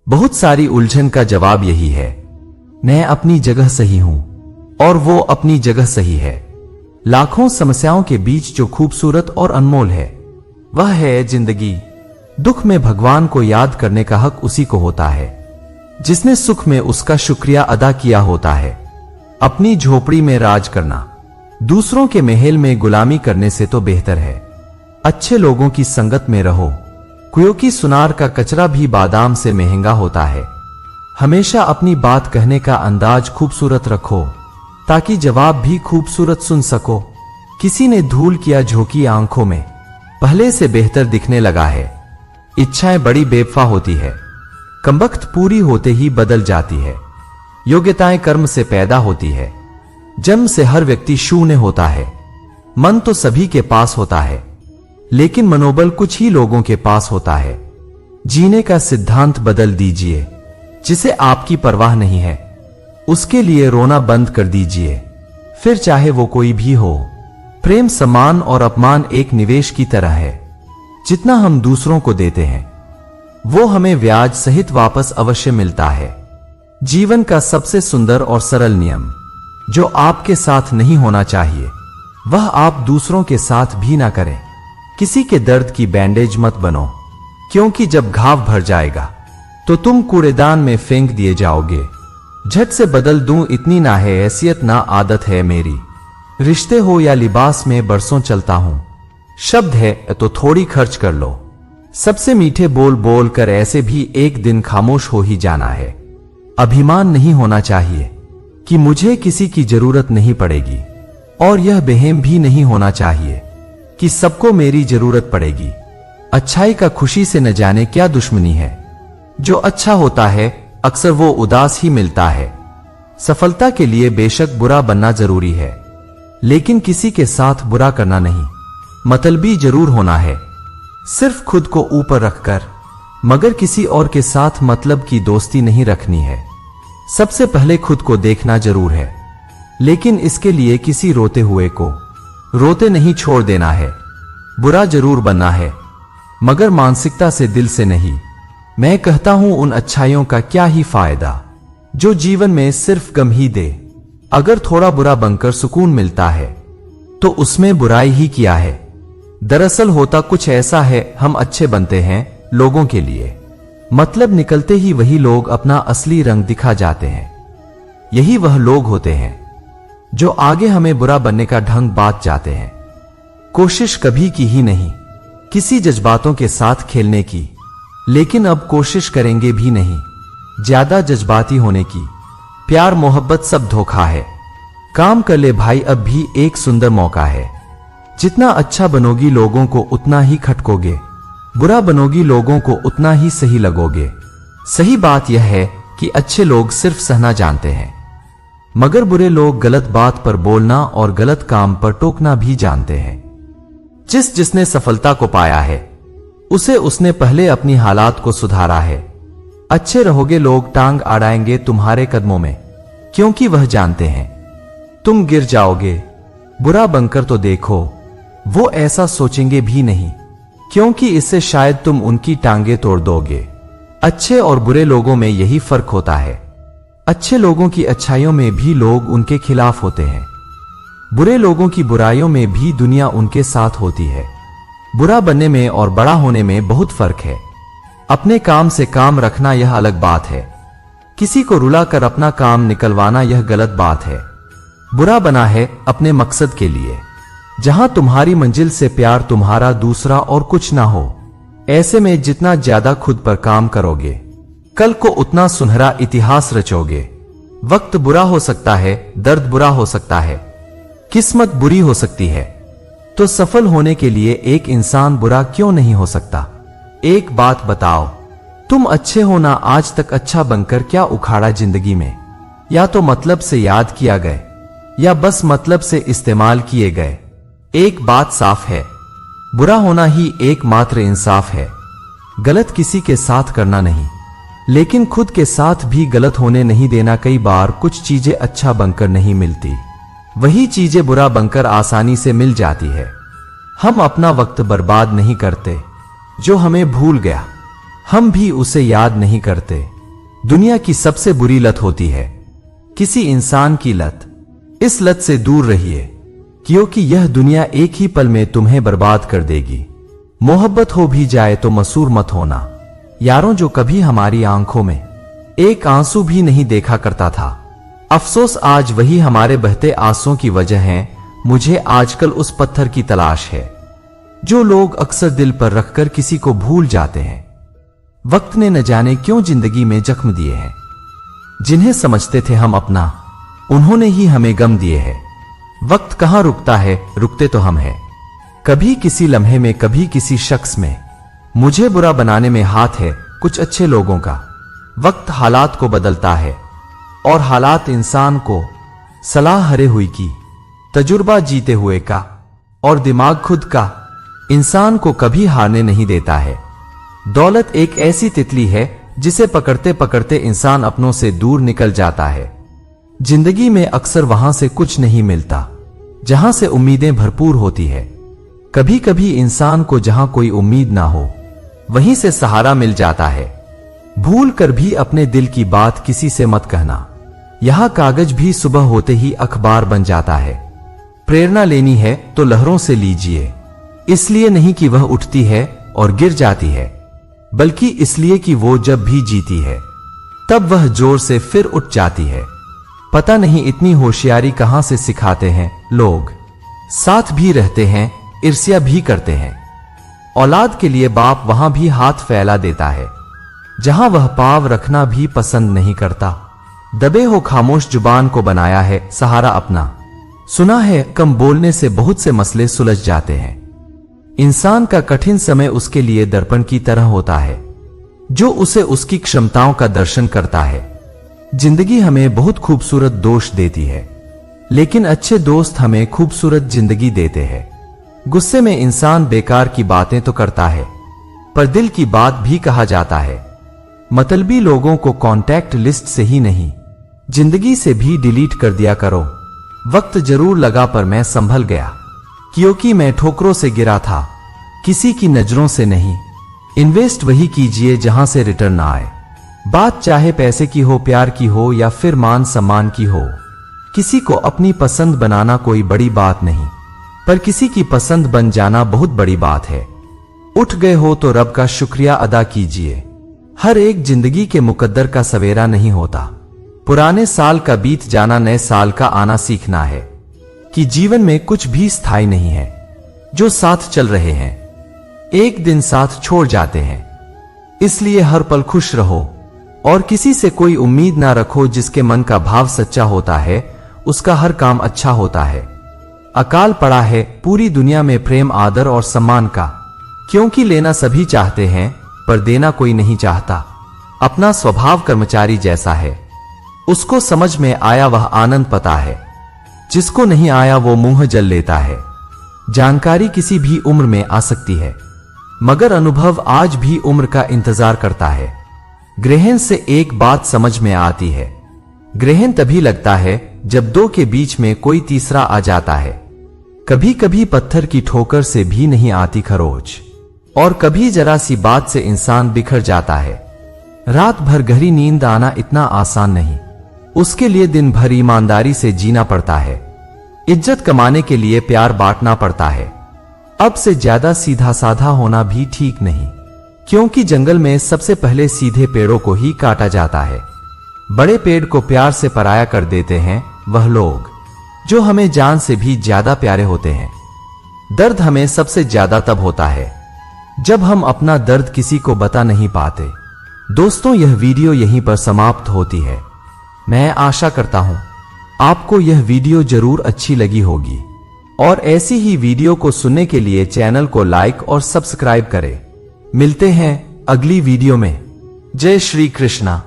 बहुत सारी उलझन का जवाब यही है, मैं अपनी जगह सही हूं और वो अपनी जगह सही है। लाखों समस्याओं के बीच जो खूबसूरत और अनमोल है वह है जिंदगी। दुख में भगवान को याद करने का हक उसी को होता है जिसने सुख में उसका शुक्रिया अदा किया होता है। अपनी झोपड़ी में राज करना दूसरों के महल में गुलामी करने से तो बेहतर है। अच्छे लोगों की संगत में रहो, क्योंकि सुनार का कचरा भी बादाम से महंगा होता है। हमेशा अपनी बात कहने का अंदाज खूबसूरत रखो ताकि जवाब भी खूबसूरत सुन सको। किसी ने धूल किया झोंकी आंखों में, पहले से बेहतर दिखने लगा है। इच्छाएं बड़ी बेवफा होती है, कमबख्त पूरी होते ही बदल जाती है। योग्यताएं कर्म से पैदा होती है, जन्म से हर व्यक्ति शून्य होता है। मन तो सभी के पास होता है, लेकिन मनोबल कुछ ही लोगों के पास होता है। जीने का सिद्धांत बदल दीजिए। जिसे आपकी परवाह नहीं है उसके लिए रोना बंद कर दीजिए, फिर चाहे वो कोई भी हो। प्रेम, सम्मान और अपमान एक निवेश की तरह है। जितना हम दूसरों को देते हैं वो हमें ब्याज सहित वापस अवश्य मिलता है। जीवन का सबसे सुंदर और सरल नियम जो आपके साथ नहीं होना चाहिए वह आप दूसरों के साथ भी ना करें। किसी के दर्द की बैंडेज मत बनो, क्योंकि जब घाव भर जाएगा तो तुम कूड़ेदान में फेंक दिए जाओगे। झट से बदल दूं इतनी ना है हैसियत ना आदत है मेरी। रिश्ते हो या लिबास में बरसों चलता हूं, शब्द है तो थोड़ी खर्च कर लो। सबसे मीठे बोल बोल कर ऐसे भी एक दिन खामोश हो ही जाना है। अभिमान नहीं होना चाहिए कि मुझे किसी की जरूरत नहीं पड़ेगी, और यह बेहम भी नहीं होना चाहिए कि सबको मेरी जरूरत पड़ेगी। अच्छाई का खुशी से न जाने क्या दुश्मनी है। जो अच्छा होता है अक्सर वो उदास ही मिलता है। सफलता के लिए बेशक बुरा बनना जरूरी है, लेकिन किसी के साथ बुरा करना नहीं। मतलबी जरूर होना है, सिर्फ खुद को ऊपर रखकर, मगर किसी और के साथ मतलब की दोस्ती नहीं रखनी है। सबसे पहले खुद को देखना जरूर है, लेकिन इसके लिए किसी रोते हुए को रोते नहीं छोड़ देना है। बुरा जरूर बनना है, मगर मानसिकता से, दिल से नहीं। मैं कहता हूं उन अच्छाइयों का क्या ही फायदा जो जीवन में सिर्फ गम ही दे। अगर थोड़ा बुरा बनकर सुकून मिलता है तो उसमें बुराई ही किया है। दरअसल होता कुछ ऐसा है, हम अच्छे बनते हैं लोगों के लिए, मतलब निकलते ही वही लोग अपना असली रंग दिखा जाते हैं। यही वह लोग होते हैं जो आगे हमें बुरा बनने का ढंग बात जाते हैं। कोशिश कभी की ही नहीं किसी जज्बातों के साथ खेलने की, लेकिन अब कोशिश करेंगे भी नहीं ज्यादा जज्बाती होने की। प्यार मोहब्बत सब धोखा है। काम कर ले भाई, अब भी एक सुंदर मौका है। जितना अच्छा बनोगी लोगों को उतना ही खटकोगे, बुरा बनोगी लोगों को उतना ही सही लगोगे। सही बात यह है कि अच्छे लोग सिर्फ सहना जानते हैं, मगर बुरे लोग गलत बात पर बोलना और गलत काम पर टोकना भी जानते हैं। जिसने सफलता को पाया है उसने पहले अपनी हालात को सुधारा है। अच्छे रहोगे लोग टांग अड़ाएंगे तुम्हारे कदमों में, क्योंकि वह जानते हैं तुम गिर जाओगे। बुरा बनकर तो देखो, वो ऐसा सोचेंगे भी नहीं, क्योंकि इससे शायद तुम उनकी टांगे तोड़ दोगे। अच्छे और बुरे लोगों में यही फर्क होता है। अच्छे लोगों की अच्छाइयों में भी लोग उनके खिलाफ होते हैं, बुरे लोगों की बुराइयों में भी दुनिया उनके साथ होती है। बुरा बनने में और बड़ा होने में बहुत फर्क है। अपने काम से काम रखना यह अलग बात है, किसी को रुलाकर अपना काम निकलवाना यह गलत बात है। बुरा बना है अपने मकसद के लिए, जहां तुम्हारी मंजिल से प्यार तुम्हारा दूसरा और कुछ ना हो। ऐसे में जितना ज्यादा खुद पर काम करोगे, कल को उतना सुनहरा इतिहास रचोगे। वक्त बुरा हो सकता है, दर्द बुरा हो सकता है, किस्मत बुरी हो सकती है, तो सफल होने के लिए एक इंसान बुरा क्यों नहीं हो सकता? एक बात बताओ, तुम अच्छे हो ना आज तक अच्छा बनकर क्या उखाड़ा जिंदगी में? या तो मतलब से याद किया गए या बस मतलब से इस्तेमाल किए गए। एक बात साफ है, बुरा होना ही एकमात्र इंसाफ है। गलत किसी के साथ करना नहीं, लेकिन खुद के साथ भी गलत होने नहीं देना। कई बार कुछ चीजें अच्छा बनकर नहीं मिलती, वही चीजें बुरा बनकर आसानी से मिल जाती है। हम अपना वक्त बर्बाद नहीं करते, जो हमें भूल गया हम भी उसे याद नहीं करते। दुनिया की सबसे बुरी लत होती है किसी इंसान की लत। इस लत से दूर रहिए, क्योंकि यह दुनिया एक ही पल में तुम्हें बर्बाद कर देगी। मोहब्बत हो भी जाए तो मसूर मत होना। यारों, जो कभी हमारी आंखों में एक आंसू भी नहीं देखा करता था, अफसोस आज वही हमारे बहते आंसुओं की वजह है। मुझे आजकल उस पत्थर की तलाश है जो लोग अक्सर दिल पर रखकर किसी को भूल जाते हैं। वक्त ने न जाने क्यों जिंदगी में जख्म दिए हैं। जिन्हें समझते थे हम अपना, उन्होंने ही हमें गम दिए हैं। वक्त कहां रुकता है, रुकते तो हम हैं। कभी किसी लम्हे में, कभी किसी शख्स में। मुझे बुरा बनाने में हाथ है कुछ अच्छे लोगों का। वक्त हालात को बदलता है और हालात इंसान को सलाह हरे हुई की, तजुर्बा जीते हुए का और दिमाग खुद का इंसान को कभी हारने नहीं देता है। दौलत एक ऐसी तितली है जिसे पकड़ते पकड़ते इंसान अपनों से दूर निकल जाता है। जिंदगी में अक्सर वहां से कुछ नहीं मिलता जहां से उम्मीदें भरपूर होती है। कभी कभी इंसान को जहां कोई उम्मीद ना हो, वहीं से सहारा मिल जाता है। भूल कर भी अपने दिल की बात किसी से मत कहना। यहां कागज भी सुबह होते ही अखबार बन जाता है। प्रेरणा लेनी है तो लहरों से लीजिए, इसलिए नहीं कि वह उठती है और गिर जाती है, बल्कि इसलिए कि वो जब भी जीती है तब वह जोर से फिर उठ जाती है। पता नहीं इतनी होशियारी कहां से सिखाते हैं लोग। साथ भी रहते हैं, ईर्ष्या भी करते हैं। औलाद के लिए बाप वहां भी हाथ फैला देता है जहां वह पाव रखना भी पसंद नहीं करता। दबे हो खामोश जुबान को बनाया है सहारा अपना। सुना है कम बोलने से बहुत से मसले सुलझ जाते हैं। इंसान का कठिन समय उसके लिए दर्पण की तरह होता है जो उसे उसकी क्षमताओं का दर्शन करता है। जिंदगी हमें बहुत खूबसूरत दोस्त देती है, लेकिन अच्छे दोस्त हमें खूबसूरत जिंदगी देते हैं। गुस्से में इंसान बेकार की बातें तो करता है, पर दिल की बात भी कहा जाता है। मतलबी लोगों को कॉन्टैक्ट लिस्ट से ही नहीं, जिंदगी से भी डिलीट कर दिया करो। वक्त जरूर लगा पर मैं संभल गया, क्योंकि मैं ठोकरों से गिरा था, किसी की नजरों से नहीं। इन्वेस्ट वही कीजिए जहां से रिटर्न ना आए। बात चाहे पैसे की हो, प्यार की हो या फिर मान सम्मान की हो। किसी को अपनी पसंद बनाना कोई बड़ी बात नहीं, पर किसी की पसंद बन जाना बहुत बड़ी बात है। उठ गए हो तो रब का शुक्रिया अदा कीजिए। हर एक जिंदगी के मुकद्दर का सवेरा नहीं होता। पुराने साल का बीत जाना, नए साल का आना सीखना है कि जीवन में कुछ भी स्थायी नहीं है। जो साथ चल रहे हैं एक दिन साथ छोड़ जाते हैं। इसलिए हर पल खुश रहो और किसी से कोई उम्मीद ना रखो। जिसके मन का भाव सच्चा होता है उसका हर काम अच्छा होता है। अकाल पड़ा है पूरी दुनिया में प्रेम, आदर और सम्मान का, क्योंकि लेना सभी चाहते हैं पर देना कोई नहीं चाहता। अपना स्वभाव कर्मचारी जैसा है, उसको समझ में आया वह आनंद पता है, जिसको नहीं आया वो मुंह जल लेता है। जानकारी किसी भी उम्र में आ सकती है, मगर अनुभव आज भी उम्र का इंतजार करता है। ग्रहण से एक बात समझ में आती है, ग्रहण तभी लगता है जब दो के बीच में कोई तीसरा आ जाता है। कभी कभी पत्थर की ठोकर से भी नहीं आती खरोच, और कभी जरा सी बात से इंसान बिखर जाता है। रात भर गहरी नींद आना इतना आसान नहीं, उसके लिए दिन भर ईमानदारी से जीना पड़ता है। इज्जत कमाने के लिए प्यार बांटना पड़ता है। अब से ज्यादा सीधा साधा होना भी ठीक नहीं, क्योंकि जंगल में सबसे पहले सीधे पेड़ों को ही काटा जाता है। बड़े पेड़ को प्यार से पराया कर देते हैं वह लोग जो हमें जान से भी ज्यादा प्यारे होते हैं। दर्द हमें सबसे ज्यादा तब होता है जब हम अपना दर्द किसी को बता नहीं पाते। दोस्तों, यह वीडियो यहीं पर समाप्त होती है। मैं आशा करता हूं आपको यह वीडियो जरूर अच्छी लगी होगी, और ऐसी ही वीडियो को सुनने के लिए चैनल को लाइक और सब्सक्राइब करें। मिलते हैं अगली वीडियो में। जय श्री कृष्णा।